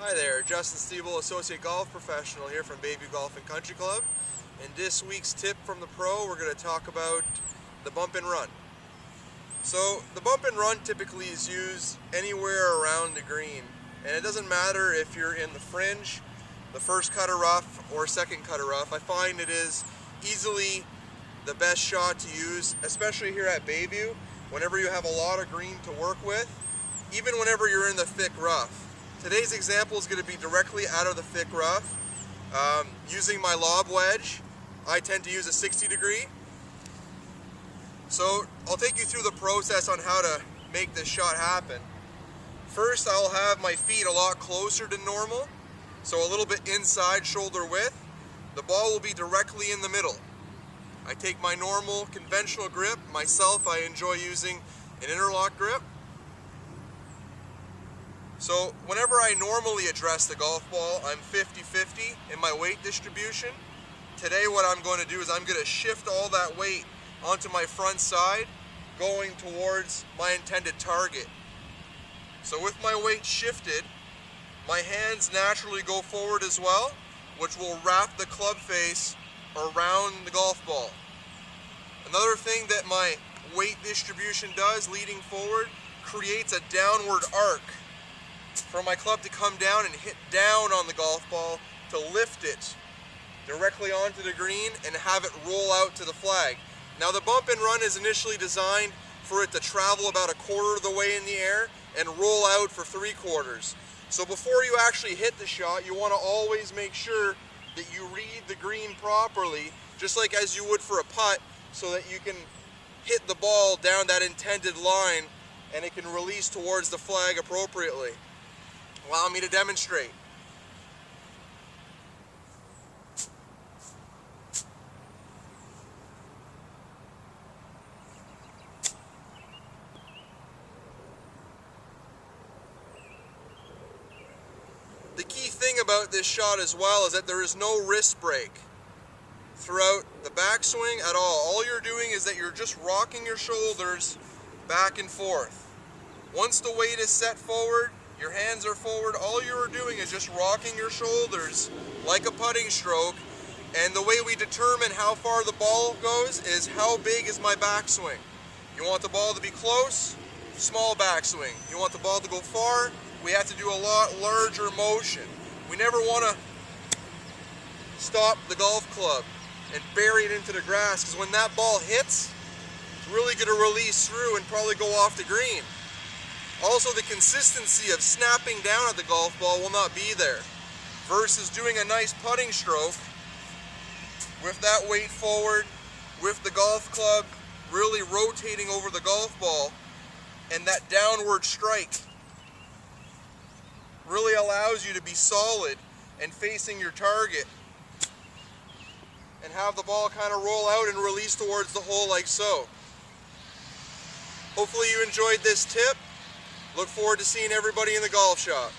Hi there, Justin Stiebel, Associate Golf Professional here from Bayview Golf and Country Club. In this week's tip from the pro, we're going to talk about the bump and run. So the bump and run typically is used anywhere around the green, and it doesn't matter if you're in the fringe, the first cut of rough, or second cut of rough. I find it is easily the best shot to use, especially here at Bayview, whenever you have a lot of green to work with, even whenever you're in the thick rough. Today's example is going to be directly out of the thick rough. Using my lob wedge, I tend to use a 60 degree. So I'll take you through the process on how to make this shot happen. First, I'll have my feet a lot closer to normal, so a little bit inside shoulder width. The ball will be directly in the middle. I take my normal conventional grip. Myself, I enjoy using an interlock grip. So whenever I normally address the golf ball, I'm 50-50 in my weight distribution. Today what I'm going to do is I'm going to shift all that weight onto my front side, going towards my intended target. So with my weight shifted, my hands naturally go forward as well, which will wrap the club face around the golf ball. Another thing that my weight distribution does leading forward creates a downward arc for my club to come down and hit down on the golf ball to lift it directly onto the green and have it roll out to the flag. Now the bump and run is initially designed for it to travel about a quarter of the way in the air and roll out for 3/4. So before you actually hit the shot, you want to always make sure that you read the green properly, just like as you would for a putt, so that you can hit the ball down that intended line and it can release towards the flag appropriately. Allow me to demonstrate. The key thing about this shot as well is that there is no wrist break throughout the backswing at all. All you're doing is that you're just rocking your shoulders back and forth. Once the weight is set forward, your hands are forward, all you're doing is just rocking your shoulders like a putting stroke, and the way we determine how far the ball goes is how big is my backswing. You want the ball to be close, small backswing. You want the ball to go far, we have to do a lot larger motion. We never want to stop the golf club and bury it into the grass, because when that ball hits, it's really going to release through and probably go off the green. Also, the consistency of snapping down at the golf ball will not be there, versus doing a nice putting stroke with that weight forward, with the golf club really rotating over the golf ball, and that downward strike really allows you to be solid and facing your target and have the ball kind of roll out and release towards the hole like so. Hopefully you enjoyed this tip. Look forward to seeing everybody in the golf shop.